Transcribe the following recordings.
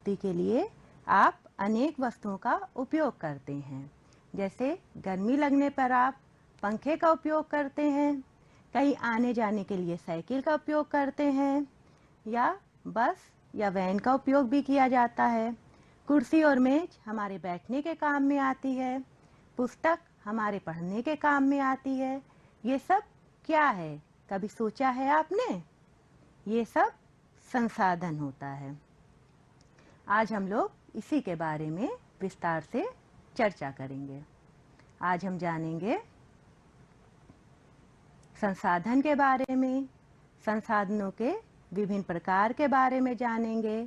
पूर्ति के लिए आप अनेक वस्तुओं का उपयोग करते हैं। जैसे गर्मी लगने पर आप पंखे का उपयोग करते हैं, कहीं आने जाने के लिए साइकिल का उपयोग करते हैं, या बस या वैन का उपयोग भी किया जाता है। कुर्सी और मेज हमारे बैठने के काम में आती है, पुस्तक हमारे पढ़ने के काम में आती है। ये सब क्या है, कभी सोचा है आपने? ये सब संसाधन होता है। आज हम लोग इसी के बारे में विस्तार से चर्चा करेंगे। आज हम जानेंगे संसाधन के बारे में, संसाधनों के विभिन्न प्रकार के बारे में जानेंगे,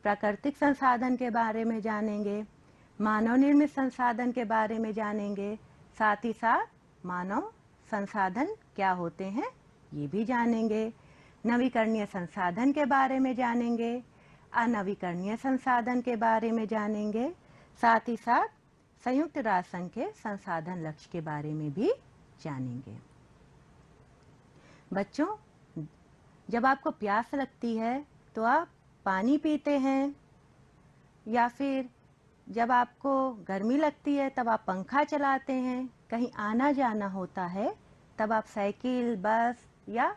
प्राकृतिक संसाधन के बारे में जानेंगे, मानव निर्मित संसाधन के बारे में जानेंगे, साथ ही साथ मानव संसाधन क्या होते हैं ये भी जानेंगे, नवीकरणीय संसाधन के बारे में जानेंगे, अनवीकरणीय संसाधन के बारे में जानेंगे, साथ ही साथ संयुक्त राष्ट्र संघ के संसाधन लक्ष्य के बारे में भी जानेंगे। बच्चों, जब आपको प्यास लगती है तो आप पानी पीते हैं, या फिर जब आपको गर्मी लगती है तब आप पंखा चलाते हैं, कहीं आना जाना होता है तब आप साइकिल, बस या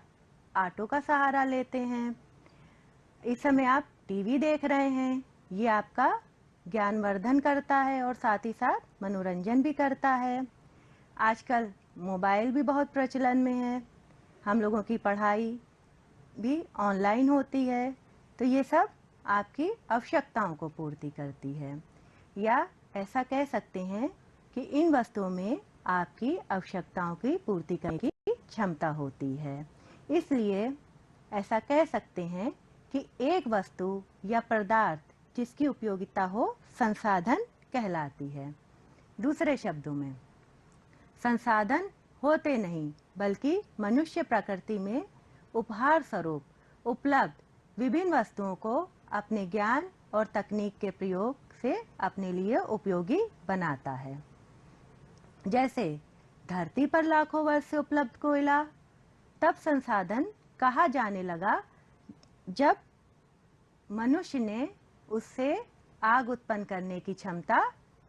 ऑटो का सहारा लेते हैं। इस समय आप टीवी देख रहे हैं, ये आपका ज्ञानवर्धन करता है और साथ ही साथ मनोरंजन भी करता है। आजकल मोबाइल भी बहुत प्रचलन में है, हम लोगों की पढ़ाई भी ऑनलाइन होती है, तो ये सब आपकी आवश्यकताओं को पूर्ति करती है, या ऐसा कह सकते हैं कि इन वस्तुओं में आपकी आवश्यकताओं की पूर्ति करने की क्षमता होती है। इसलिए ऐसा कह सकते हैं कि एक वस्तु या पदार्थ जिसकी उपयोगिता हो संसाधन कहलाती है। दूसरे शब्दों में, संसाधन होते नहीं बल्कि मनुष्य प्रकृति में उपहार स्वरूप उपलब्ध विभिन्न वस्तुओं को अपने ज्ञान और तकनीक के प्रयोग से अपने लिए उपयोगी बनाता है। जैसे धरती पर लाखों वर्ष से उपलब्ध कोयला तब संसाधन कहा जाने लगा जब मनुष्य ने उससे आग उत्पन्न करने की क्षमता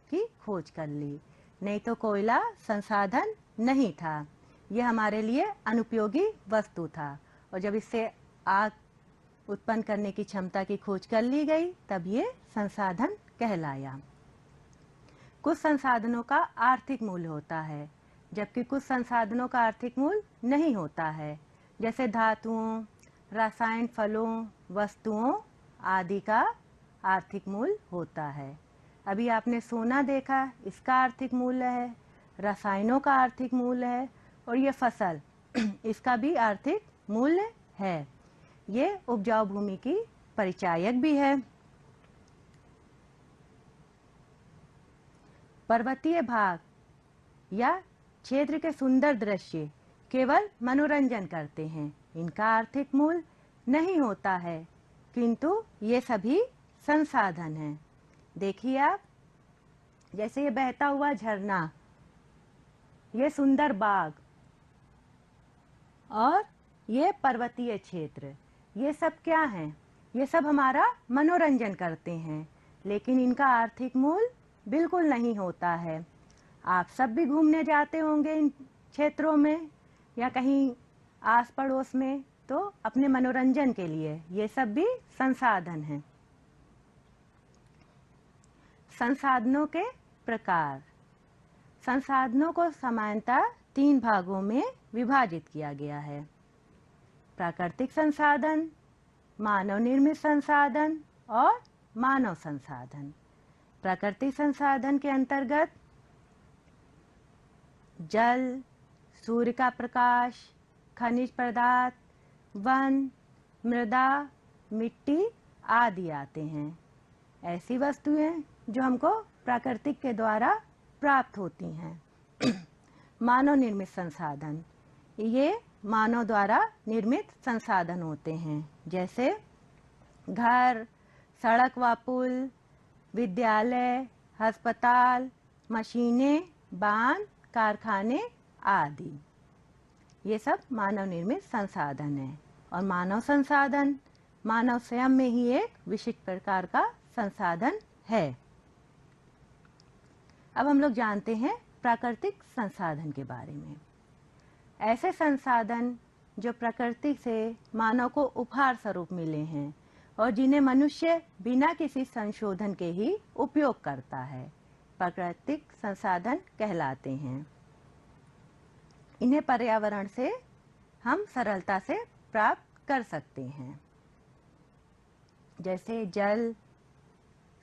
की खोज कर ली, नहीं तो कोयला संसाधन नहीं था, यह हमारे लिए अनुपयोगी वस्तु था। और जब इससे आग उत्पन्न करने की क्षमता की खोज कर ली गई तब ये संसाधन कहलाया। कुछ संसाधनों का आर्थिक मूल्य होता है, जबकि कुछ संसाधनों का आर्थिक मूल्य नहीं होता है। जैसे धातुओं, रासायन, फलों, वस्तुओं आदि का आर्थिक मूल्य होता है। अभी आपने सोना देखा, इसका आर्थिक मूल्य है, रसायनों का आर्थिक मूल्य है, और ये फसल इसका भी आर्थिक मूल्य है। ये उपजाऊ भूमि की परिचायक भी है। पर्वतीय भाग या क्षेत्र के सुंदर दृश्य केवल मनोरंजन करते हैं, इनका आर्थिक मूल्य नहीं होता है, किंतु ये सभी संसाधन हैं। देखिए आप, जैसे ये बहता हुआ झरना, ये सुंदर बाग और ये पर्वतीय क्षेत्र, ये सब क्या हैं? ये सब हमारा मनोरंजन करते हैं, लेकिन इनका आर्थिक मूल्य बिल्कुल नहीं होता है। आप सब भी घूमने जाते होंगे इन क्षेत्रों में या कहीं आस पड़ोस में, तो अपने मनोरंजन के लिए ये सब भी संसाधन हैं। संसाधनों के प्रकार। संसाधनों को सामान्यतः 3 भागों में विभाजित किया गया है: प्राकृतिक संसाधन, मानव निर्मित संसाधन और मानव संसाधन। प्राकृतिक संसाधन के अंतर्गत जल, सूर्य का प्रकाश, खनिज पदार्थ, वन, मृदा, मिट्टी आदि आते हैं। ऐसी वस्तुएं जो हमको प्राकृतिक के द्वारा प्राप्त होती हैं। मानव निर्मित संसाधन, ये मानव द्वारा निर्मित संसाधन होते हैं, जैसे घर, सड़क व पुल, विद्यालय, अस्पताल, मशीनें, बांध, कारखाने आदि। ये सब मानव निर्मित संसाधन है। और मानव संसाधन, मानव स्वयं में ही एक विशिष्ट प्रकार का संसाधन है। अब हम लोग जानते हैं प्राकृतिक संसाधन के बारे में। ऐसे संसाधन जो प्रकृति से मानव को उपहार स्वरूप मिले हैं और जिन्हें मनुष्य बिना किसी संशोधन के ही उपयोग करता है, प्राकृतिक संसाधन कहलाते हैं। इन्हें पर्यावरण से हम सरलता से प्राप्त कर सकते हैं, जैसे जल,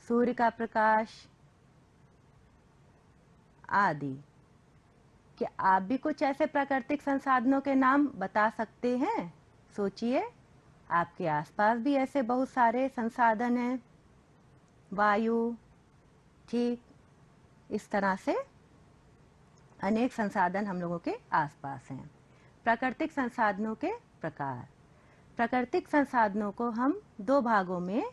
सूर्य का प्रकाश आदि। क्या आप भी कुछ ऐसे प्राकृतिक संसाधनों के नाम बता सकते हैं? सोचिए, आपके आसपास भी ऐसे बहुत सारे संसाधन हैं। वायु, ठीक इस तरह से अनेक संसाधन हम लोगों के आसपास हैं। प्राकृतिक संसाधनों के प्रकार। प्राकृतिक संसाधनों को हम दो भागों में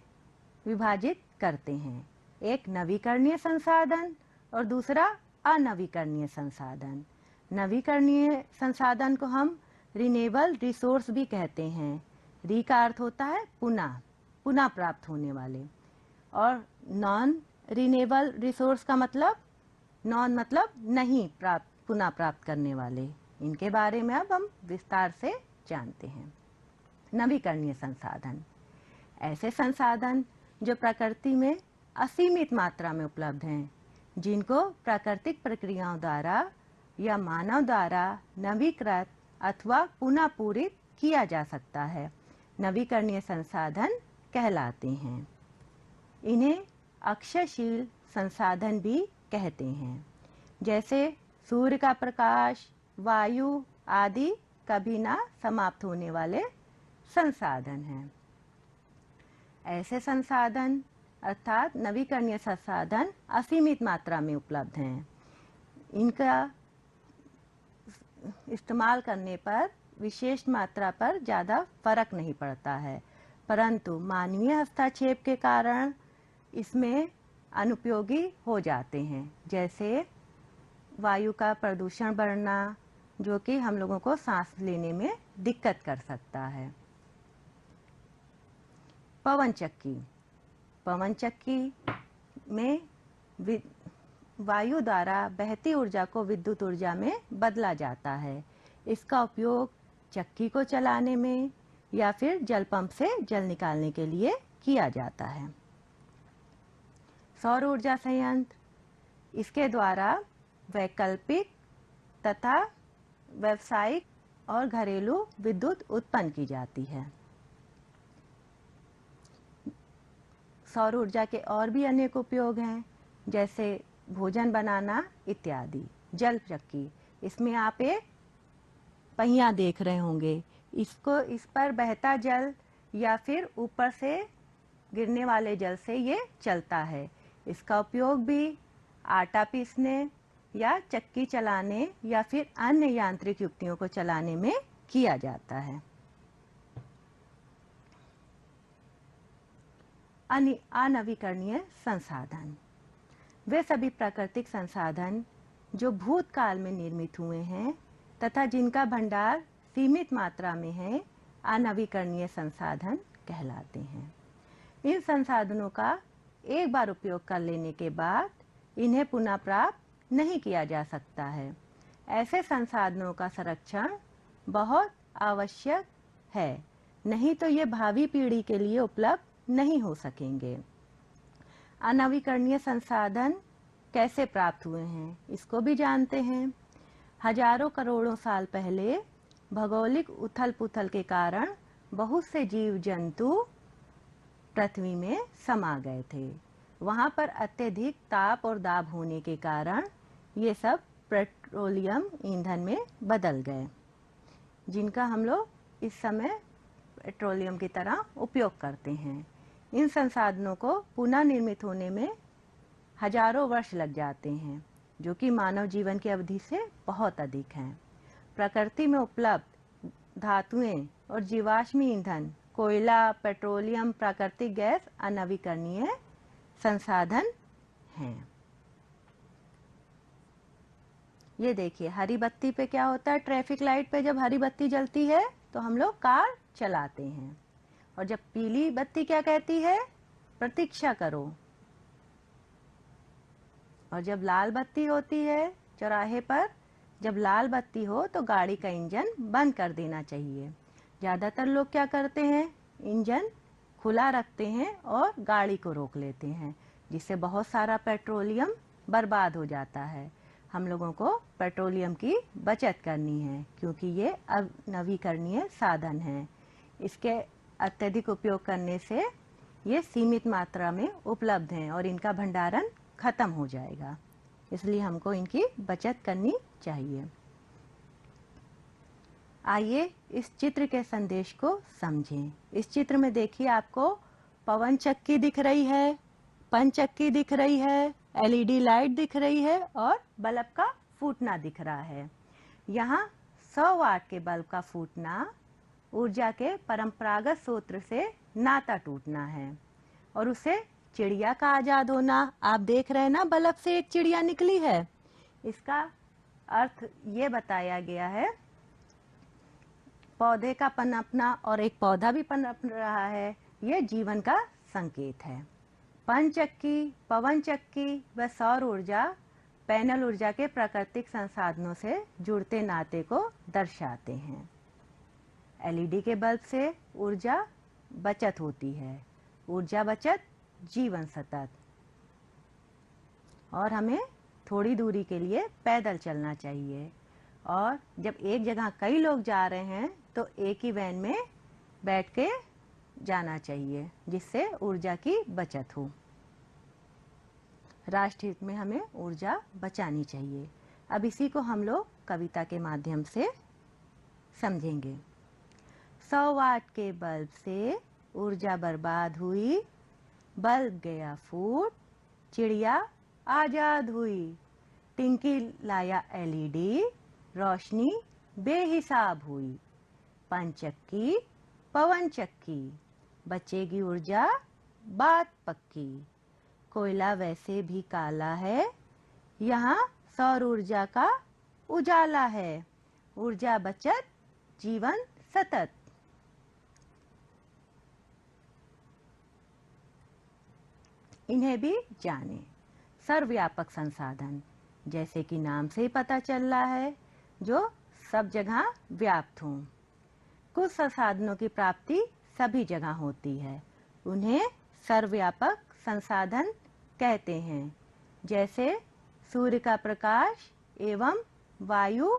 विभाजित करते हैं, एक नवीकरणीय संसाधन और दूसरा अनवीकरणीय संसाधन। नवीकरणीय संसाधन को हम रिन्यूएबल रिसोर्स भी कहते हैं। री का अर्थ होता है पुनः प्राप्त होने वाले, और नॉन रिन्यूएबल रिसोर्स का मतलब नॉन मतलब नहीं पुनः प्राप्त करने वाले। इनके बारे में अब हम विस्तार से जानते हैं। नवीकरणीय संसाधन ऐसे संसाधन जो प्रकृति में असीमित मात्रा में उपलब्ध हैं, जिनको प्राकृतिक प्रक्रियाओं द्वारा या मानव द्वारा नवीकृत अथवा पुनः पूरित किया जा सकता है, नवीकरणीय संसाधन कहलाते हैं। इन्हें अक्षयशील संसाधन भी कहते हैं, जैसे सूर्य का प्रकाश, वायु आदि कभी ना समाप्त होने वाले संसाधन हैं। ऐसे संसाधन अर्थात नवीकरणीय संसाधन असीमित मात्रा में उपलब्ध हैं। इनका इस्तेमाल करने पर विशेष मात्रा पर ज़्यादा फर्क नहीं पड़ता है, परंतु मानवीय हस्तक्षेप के कारण इसमें अनुपयोगी हो जाते हैं, जैसे वायु का प्रदूषण बढ़ना, जो कि हम लोगों को सांस लेने में दिक्कत कर सकता है। पवन चक्की में वायु द्वारा बहती ऊर्जा को विद्युत ऊर्जा में बदला जाता है। इसका उपयोग चक्की को चलाने में या फिर जल पंप से जल निकालने के लिए किया जाता है। सौर ऊर्जा संयंत्र, इसके द्वारा वैकल्पिक तथा व्यावसायिक और घरेलू विद्युत उत्पन्न की जाती है। सौर ऊर्जा के और भी अनेक उपयोग हैं, जैसे भोजन बनाना इत्यादि। जल चक्की, इसमें आप एक पहिया देख रहे होंगे, इस पर बहता जल या फिर ऊपर से गिरने वाले जल से ये चलता है। इसका उपयोग भी आटा पीसने या चक्की चलाने या फिर अन्य यांत्रिक युक्तियों को चलाने में किया जाता है। अनवीकरणीय संसाधन, वे सभी प्राकृतिक संसाधन जो भूतकाल में निर्मित हुए हैं तथा जिनका भंडार सीमित मात्रा में है, अनवीकरणीय संसाधन कहलाते हैं। इन संसाधनों का एक बार उपयोग कर लेने के बाद इन्हें पुनः प्राप्त नहीं किया जा सकता है। ऐसे संसाधनों का संरक्षण बहुत आवश्यक है, नहीं तो ये भावी पीढ़ी के लिए उपलब्ध नहीं हो सकेंगे। अनवीकरणीय संसाधन कैसे प्राप्त हुए हैं, इसको भी जानते हैं। हजारों करोड़ों साल पहले भौगोलिक उथल पुथल के कारण बहुत से जीव जंतु पृथ्वी में समा गए थे। वहाँ पर अत्यधिक ताप और दाब होने के कारण ये सब पेट्रोलियम ईंधन में बदल गए, जिनका हम लोग इस समय पेट्रोलियम की तरह उपयोग करते हैं। इन संसाधनों को पुनः निर्मित होने में हजारों वर्ष लग जाते हैं, जो कि मानव जीवन की अवधि से बहुत अधिक हैं। प्रकृति में उपलब्ध धातुएं और जीवाश्मी ईंधन, कोयला, पेट्रोलियम, प्राकृतिक गैस अनवीकरणीय संसाधन हैं। ये देखिए, हरी बत्ती पे क्या होता है, ट्रैफिक लाइट पे जब हरी बत्ती जलती है तो हम लोग कार चलाते हैं, और जब पीली बत्ती क्या कहती है, प्रतीक्षा करो। और जब लाल बत्ती होती है चौराहे पर, जब लाल बत्ती हो तो गाड़ी का इंजन बंद कर देना चाहिए। ज़्यादातर लोग क्या करते हैं, इंजन खुला रखते हैं और गाड़ी को रोक लेते हैं, जिससे बहुत सारा पेट्रोलियम बर्बाद हो जाता है। हम लोगों को पेट्रोलियम की बचत करनी है, क्योंकि ये अब नवीकरणीय साधन है। इसके अत्यधिक उपयोग करने से ये सीमित मात्रा में उपलब्ध हैं और इनका भंडारण खत्म हो जाएगा, इसलिए हमको इनकी बचत करनी चाहिए। आइए इस चित्र के संदेश को समझें। इस चित्र में देखिए, आपको पवन चक्की दिख रही है, पंचक्की दिख रही है, एलईडी लाइट दिख रही है और बल्ब का फूटना दिख रहा है। यहाँ 100 वाट के बल्ब का फूटना ऊर्जा के परंपरागत स्रोत से नाता टूटना है और उसे चिड़िया का आजाद होना। आप देख रहे हैं ना, बल्ब से एक चिड़िया निकली है। इसका अर्थ ये बताया गया है, पौधे का पनपना और एक पौधा भी पनप रहा है, ये जीवन का संकेत है। पंचक्की, पवन चक्की व सौर ऊर्जा पैनल ऊर्जा के प्राकृतिक संसाधनों से जुड़ते नाते को दर्शाते हैं। एलईडी के बल्ब से ऊर्जा बचत होती है। ऊर्जा बचत, जीवन सतत। और हमें थोड़ी दूरी के लिए पैदल चलना चाहिए। और जब एक जगह कई लोग जा रहे हैं तो एक ही वैन में बैठ के जाना चाहिए, जिससे ऊर्जा की बचत हो। राष्ट्र हित में हमें ऊर्जा बचानी चाहिए। अब इसी को हम लोग कविता के माध्यम से समझेंगे। 100 वाट के बल्ब से ऊर्जा बर्बाद हुई, बल्ब गया फूट, चिड़िया आजाद हुई। टिंकी लाया एलईडी, रोशनी बेहिसाब हुई। पंचक्की, पवन चक्की, बचेगी ऊर्जा, बात पक्की। कोयला वैसे भी काला है, यहाँ सौर ऊर्जा का उजाला है। ऊर्जा बचत, जीवन सतत। इन्हें भी जाने। सर्वव्यापक संसाधन, जैसे कि नाम से ही पता चल रहा है, जो सब जगह व्याप्त हों। कुछ संसाधनों की प्राप्ति सभी जगह होती है, उन्हें सर्वव्यापक संसाधन कहते हैं, जैसे सूर्य का प्रकाश एवं वायु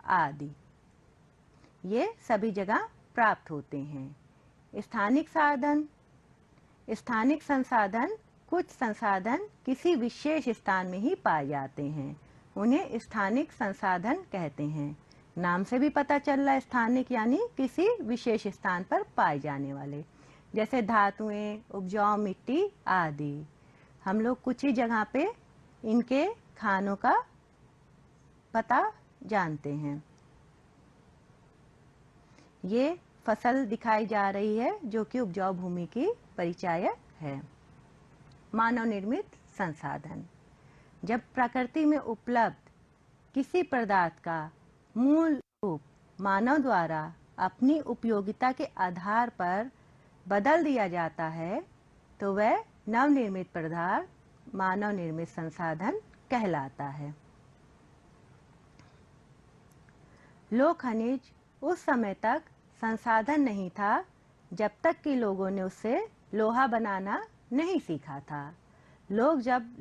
आदि। ये सभी जगह प्राप्त होते हैं। स्थानिक साधन, स्थानिक संसाधन, कुछ संसाधन किसी विशेष स्थान में ही पाए जाते हैं, उन्हें स्थानिक संसाधन कहते हैं। नाम से भी पता चल रहा है, स्थानिक यानी किसी विशेष स्थान पर पाए जाने वाले, जैसे धातुएं, उपजाऊ मिट्टी आदि। हम लोग कुछ ही जगह पे इनके खानों का पता जानते हैं। ये फसल दिखाई जा रही है जो कि उपजाऊ भूमि की परिचायक है। मानव निर्मित संसाधन, जब प्रकृति में उपलब्ध किसी पदार्थ का मूल रूप मानव द्वारा अपनी उपयोगिता के आधार पर बदल दिया जाता है, तो वह नवनिर्मित पदार्थ मानव निर्मित संसाधन कहलाता है। लोह खनिज उस समय तक संसाधन नहीं था जब तक कि लोगों ने उससे लोहा बनाना नहीं सीखा था। लोग जब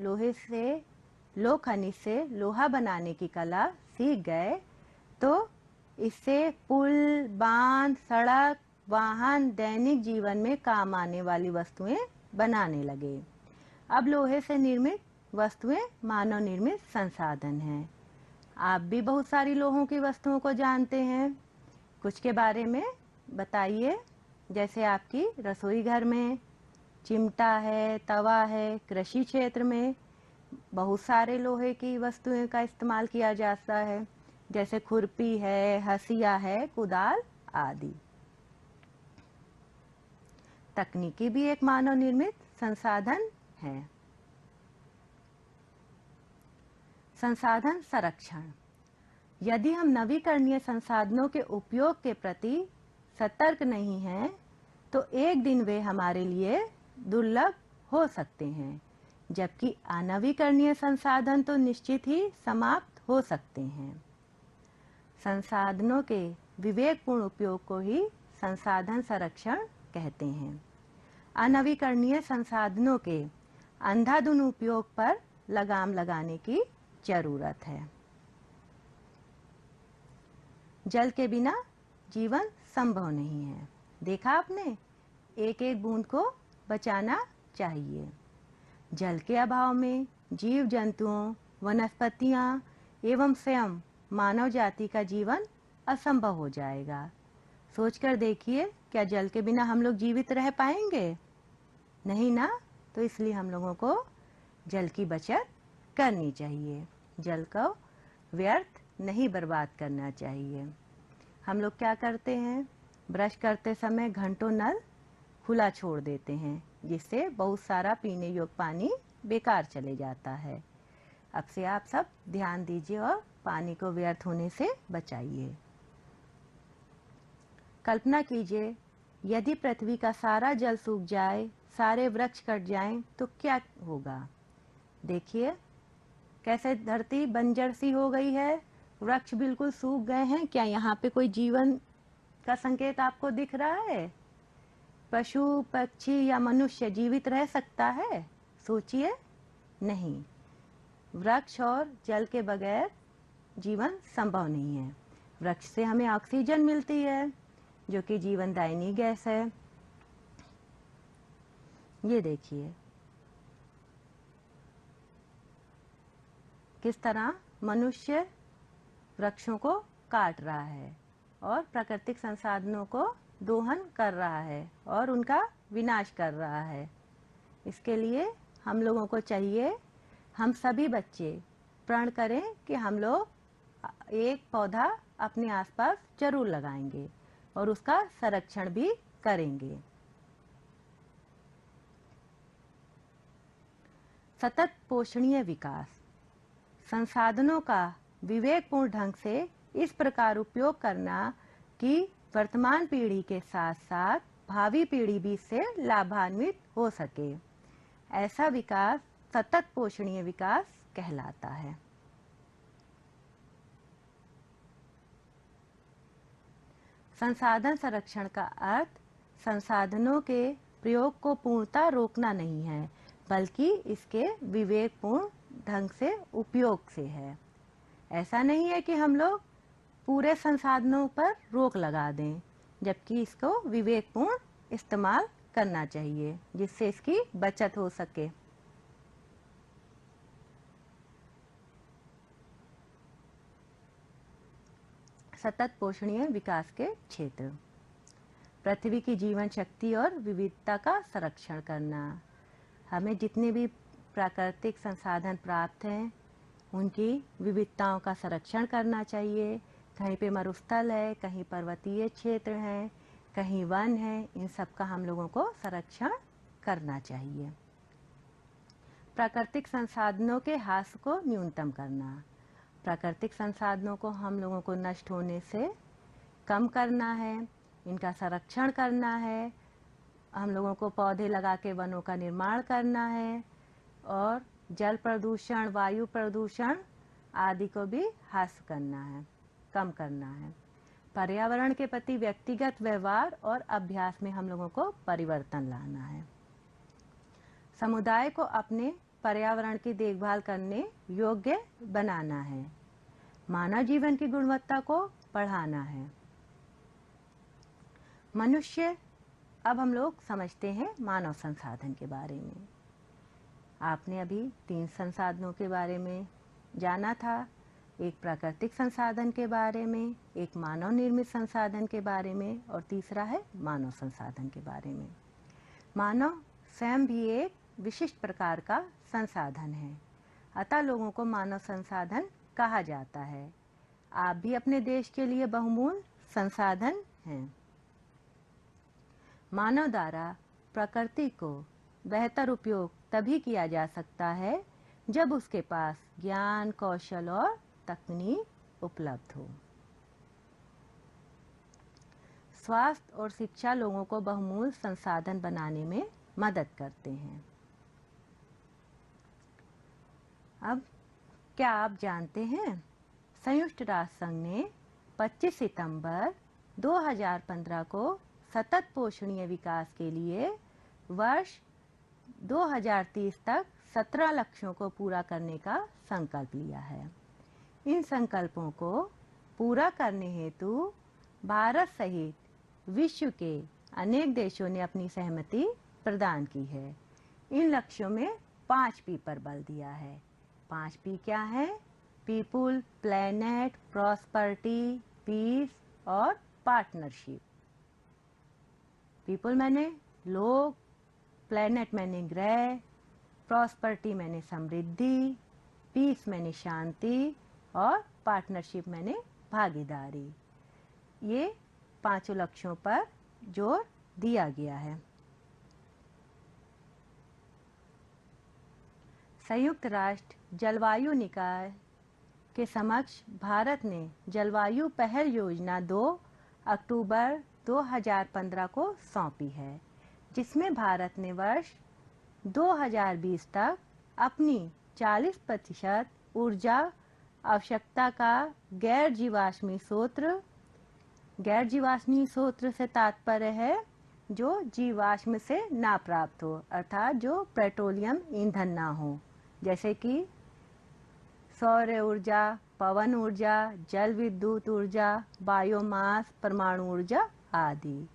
लोह खनिज से लोहा बनाने की कला सीख गए, तो इससे पुल, बांध, सड़क, वाहन, दैनिक जीवन में काम आने वाली वस्तुएं बनाने लगे। अब लोहे से निर्मित वस्तुएं मानव निर्मित संसाधन हैं। आप भी बहुत सारी लोहों की वस्तुओं को जानते हैं, कुछ के बारे में बताइए। जैसे आपकी रसोई घर में चिमटा है, तवा है। कृषि क्षेत्र में बहुत सारे लोहे की वस्तुएं का इस्तेमाल किया जाता है, जैसे खुरपी है, हसिया है, कुदाल आदि। तकनीकी भी एक मानव निर्मित संसाधन है। संसाधन संरक्षण, यदि हम नवीकरणीय संसाधनों के उपयोग के प्रति सतर्क नहीं हैं, तो एक दिन वे हमारे लिए दुर्लभ हो सकते हैं, जबकि अनवीकरणीय संसाधन तो निश्चित ही समाप्त हो सकते हैं। संसाधनों के विवेकपूर्ण उपयोग को ही संसाधन संरक्षण कहते हैं। अनवीकरणीय संसाधनों के अंधाधुंध उपयोग पर लगाम लगाने की जरूरत है। जल के बिना जीवन संभव नहीं है। देखा आपने, एक एक बूंद को बचाना चाहिए। जल के अभाव में जीव जंतुओं, वनस्पतियां एवं स्वयं मानव जाति का जीवन असंभव हो जाएगा। सोचकर देखिए, क्या जल के बिना हम लोग जीवित रह पाएंगे? नहीं ना। तो इसलिए हम लोगों को जल की बचत करनी चाहिए। जल को व्यर्थ नहीं बर्बाद करना चाहिए। हम लोग क्या करते हैं, ब्रश करते समय घंटों नल खुला छोड़ देते हैं, जिससे बहुत सारा पीने योग्य पानी बेकार चले जाता है। अब से आप सब ध्यान दीजिए और पानी को व्यर्थ होने से बचाइए। कल्पना कीजिए, यदि पृथ्वी का सारा जल सूख जाए, सारे वृक्ष कट जाएं, तो क्या होगा? देखिए कैसे धरती बंजर सी हो गई है, वृक्ष बिल्कुल सूख गए हैं। क्या यहाँ पे कोई जीवन का संकेत आपको दिख रहा है? पशु, पक्षी या मनुष्य जीवित रह सकता है? सोचिए, नहीं। वृक्ष और जल के बगैर जीवन संभव नहीं है। वृक्ष से हमें ऑक्सीजन मिलती है, जो कि जीवनदायिनी गैस है। ये देखिए किस तरह मनुष्य वृक्षों को काट रहा है और प्राकृतिक संसाधनों को दोहन कर रहा है और उनका विनाश कर रहा है। इसके लिए हम लोगों को चाहिए, हम सभी बच्चे प्रण करें कि हम लोग एक पौधा अपने आसपास जरूर लगाएंगे और उसका संरक्षण भी करेंगे। सतत पोषणीय विकास, संसाधनों का विवेकपूर्ण ढंग से इस प्रकार उपयोग करना कि वर्तमान पीढ़ी के साथ साथ भावी पीढ़ी भी इससे लाभान्वित हो सके। ऐसा विकास सतत पोषणीय विकास कहलाता है। संसाधन संरक्षण का अर्थ संसाधनों के प्रयोग को पूर्णतः रोकना नहीं है, बल्कि इसके विवेकपूर्ण ढंग से उपयोग से है। ऐसा नहीं है कि हम लोग पूरे संसाधनों पर रोक लगा दें, जबकि इसको विवेकपूर्ण इस्तेमाल करना चाहिए, जिससे इसकी बचत हो सके। सतत पोषणीय विकास के क्षेत्र, पृथ्वी की जीवन शक्ति और विविधता का संरक्षण करना। हमें जितने भी प्राकृतिक संसाधन प्राप्त हैं, उनकी विविधताओं का संरक्षण करना चाहिए। कहीं पे मरुस्थल है, कहीं पर्वतीय क्षेत्र है, कहीं वन है, इन सब का हम लोगों को संरक्षण करना चाहिए। प्राकृतिक संसाधनों के ह्रास को न्यूनतम करना, प्राकृतिक संसाधनों को हम लोगों को नष्ट होने से कम करना है, इनका संरक्षण करना है। हम लोगों को पौधे लगा के वनों का निर्माण करना है और जल प्रदूषण, वायु प्रदूषण आदि को भी ह्रास करना है, कम करना है। पर्यावरण के प्रति व्यक्तिगत व्यवहार और अभ्यास में हम लोगों को परिवर्तन लाना है। समुदाय को अपने पर्यावरण की देखभाल करने योग्य बनाना है। मानव जीवन की गुणवत्ता को बढ़ाना है। मनुष्य, अब हम लोग समझते हैं मानव संसाधन के बारे में। आपने अभी 3 संसाधनों के बारे में जाना था, एक प्राकृतिक संसाधन के बारे में, एक मानव निर्मित संसाधन के बारे में और तीसरा है मानव संसाधन के बारे में। मानव स्वयं भी एक विशिष्ट प्रकार का संसाधन है, अतः लोगों को मानव संसाधन कहा जाता है। आप भी अपने देश के लिए बहुमूल्य संसाधन हैं। मानव द्वारा प्रकृति को बेहतर उपयोग तभी किया जा सकता है जब उसके पास ज्ञान, कौशल और तकनीक उपलब्ध हो। स्वास्थ्य और शिक्षा लोगों को बहुमूल्य संसाधन बनाने में मदद करते हैं। अब क्या आप जानते हैं, संयुक्त राष्ट्र संघ ने 25 सितंबर 2015 को सतत पोषणीय विकास के लिए वर्ष 2030 तक 17 लक्ष्यों को पूरा करने का संकल्प लिया है। इन संकल्पों को पूरा करने हेतु भारत सहित विश्व के अनेक देशों ने अपनी सहमति प्रदान की है। इन लक्ष्यों में 5 पी पर बल दिया है। 5 पी क्या है? पीपुल, प्लेनेट, प्रॉस्पर्टी, पीस और पार्टनरशिप। पीपुल मैंने लोग, प्लेनेट मैंने ग्रह, प्रॉस्पर्टी मैंने समृद्धि, पीस मैंने शांति और पार्टनरशिप मैंने भागीदारी। ये 5 लक्ष्यों पर जोर दिया गया है। संयुक्त राष्ट्र जलवायु निकाय के समक्ष भारत ने जलवायु पहल योजना 2 अक्टूबर 2015 को सौंपी है, जिसमें भारत ने वर्ष 2020 तक अपनी 40% ऊर्जा आवश्यकता का गैर जीवाश्मी स्रोत से तात्पर्य है जो जीवाश्म से ना प्राप्त हो, अर्थात जो पेट्रोलियम ईंधन ना हो, जैसे कि सौर ऊर्जा, पवन ऊर्जा, जल विद्युत ऊर्जा, बायोमास, परमाणु ऊर्जा आदि।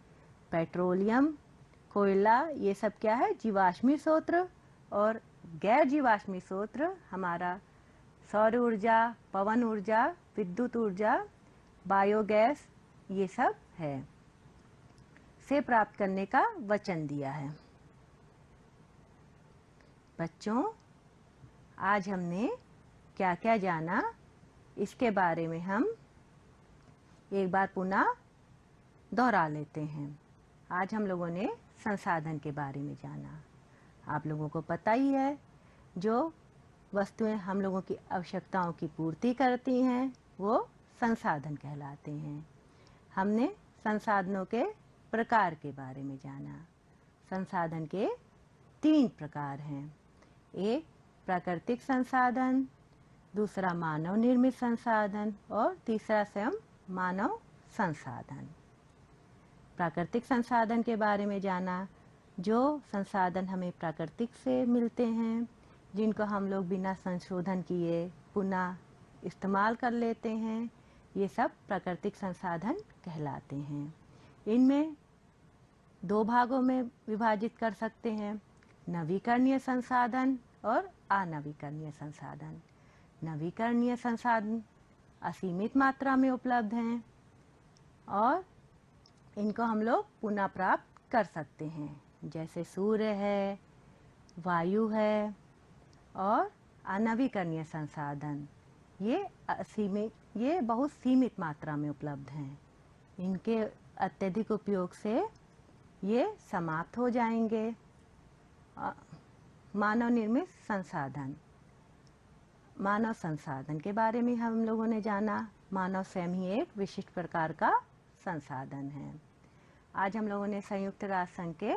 पेट्रोलियम, कोयला, ये सब क्या है? जीवाश्मी स्रोत। और गैर जीवाश्मी स्रोत हमारा सौर ऊर्जा, पवन ऊर्जा, विद्युत ऊर्जा, बायोगैस, ये सब है, से प्राप्त करने का वचन दिया है। बच्चों, आज हमने क्या क्या जाना, इसके बारे में हम एक बार पुनः दोहरा लेते हैं। आज हम लोगों ने संसाधन के बारे में जाना। आप लोगों को पता ही है, जो वस्तुएं हम लोगों की आवश्यकताओं की पूर्ति करती हैं वो संसाधन कहलाते हैं। हमने संसाधनों के प्रकार के बारे में जाना। संसाधन के 3 प्रकार हैं। एक प्राकृतिक संसाधन, दूसरा मानव निर्मित संसाधन और तीसरा स्वयं मानव संसाधन। प्राकृतिक संसाधन के बारे में जाना, जो संसाधन हमें प्राकृतिक से मिलते हैं, जिनको हम लोग बिना संशोधन किए पुनः इस्तेमाल कर लेते हैं, ये सब प्राकृतिक संसाधन कहलाते हैं। इनमें 2 भागों में विभाजित कर सकते हैं, नवीकरणीय संसाधन और अनवीकरणीय संसाधन। नवीकरणीय संसाधन असीमित मात्रा में उपलब्ध हैं और इनको हम लोग पुनः प्राप्त कर सकते हैं, जैसे सूर्य है, वायु है। और अनवीकरणीय संसाधन ये बहुत सीमित मात्रा में उपलब्ध हैं। इनके अत्यधिक उपयोग से ये समाप्त हो जाएंगे। मानव निर्मित संसाधन, मानव संसाधन के बारे में हम लोगों ने जाना। मानव स्वयं ही एक विशिष्ट प्रकार का संसाधन है। आज हम लोगों ने संयुक्त राष्ट्र संघ के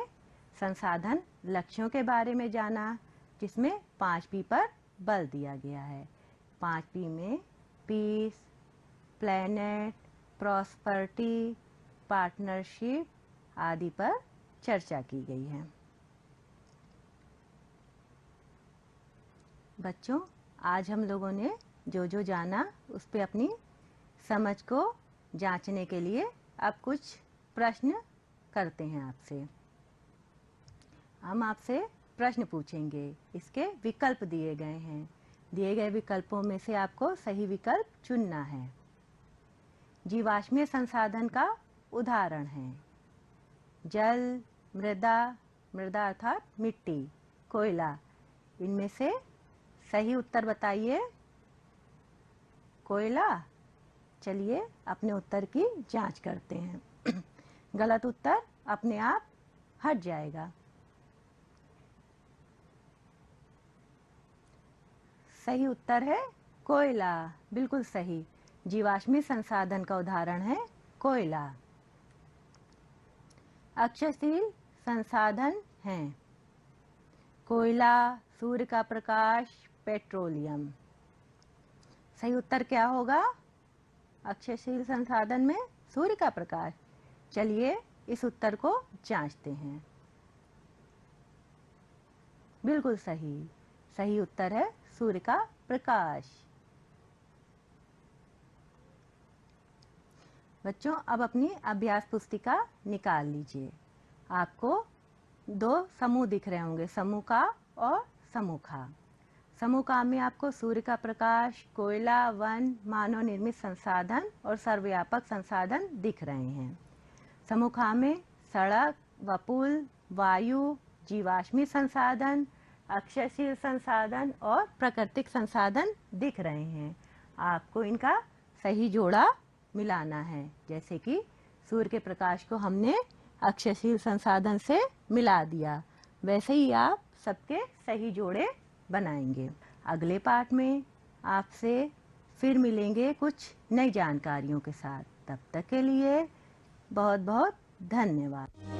संसाधन लक्ष्यों के बारे में जाना, जिसमें 5 पी पर बल दिया गया है। 5 पी में पीस, प्लेनेट, प्रॉस्पर्टी, पार्टनरशिप आदि पर चर्चा की गई है। बच्चों, आज हम लोगों ने जो जाना उस पे अपनी समझ को जांचने के लिए अब कुछ प्रश्न करते हैं आपसे। हम आपसे प्रश्न पूछेंगे, इसके विकल्प दिए गए हैं। दिए गए विकल्पों में से आपको सही विकल्प चुनना है। जीवाश्मीय संसाधन का उदाहरण है जल, मृदा अर्थात मिट्टी, कोयला। इनमें से सही उत्तर बताइए। कोयला। चलिए अपने उत्तर की जांच करते हैं। गलत उत्तर अपने आप हट जाएगा। सही उत्तर है कोयला, बिल्कुल सही। जीवाश्मी संसाधन का उदाहरण है कोयला। अक्षयशील संसाधन हैं कोयला, सूर्य का प्रकाश, पेट्रोलियम। सही उत्तर क्या होगा अक्षयशील संसाधन में? सूर्य का प्रकाश। चलिए इस उत्तर को जांचते हैं। बिल्कुल सही, सही उत्तर है सूर्य का प्रकाश। बच्चों, अब अपनी अभ्यास पुस्तिका निकाल लीजिए। आपको दो समूह दिख रहे होंगे, समूह का और समूह खा। समूह का में आपको सूर्य का प्रकाश, कोयला, वन, मानव निर्मित संसाधन और सर्वव्यापक संसाधन दिख रहे हैं। समूह खा में सड़क व पुल, वायु, जीवाश्मी संसाधन, अक्षयशील संसाधन और प्राकृतिक संसाधन दिख रहे हैं। आपको इनका सही जोड़ा मिलाना है। जैसे कि सूर्य के प्रकाश को हमने अक्षयशील संसाधन से मिला दिया, वैसे ही आप सबके सही जोड़े बनाएंगे। अगले पाठ में आपसे फिर मिलेंगे कुछ नई जानकारियों के साथ। तब तक के लिए बहुत बहुत धन्यवाद।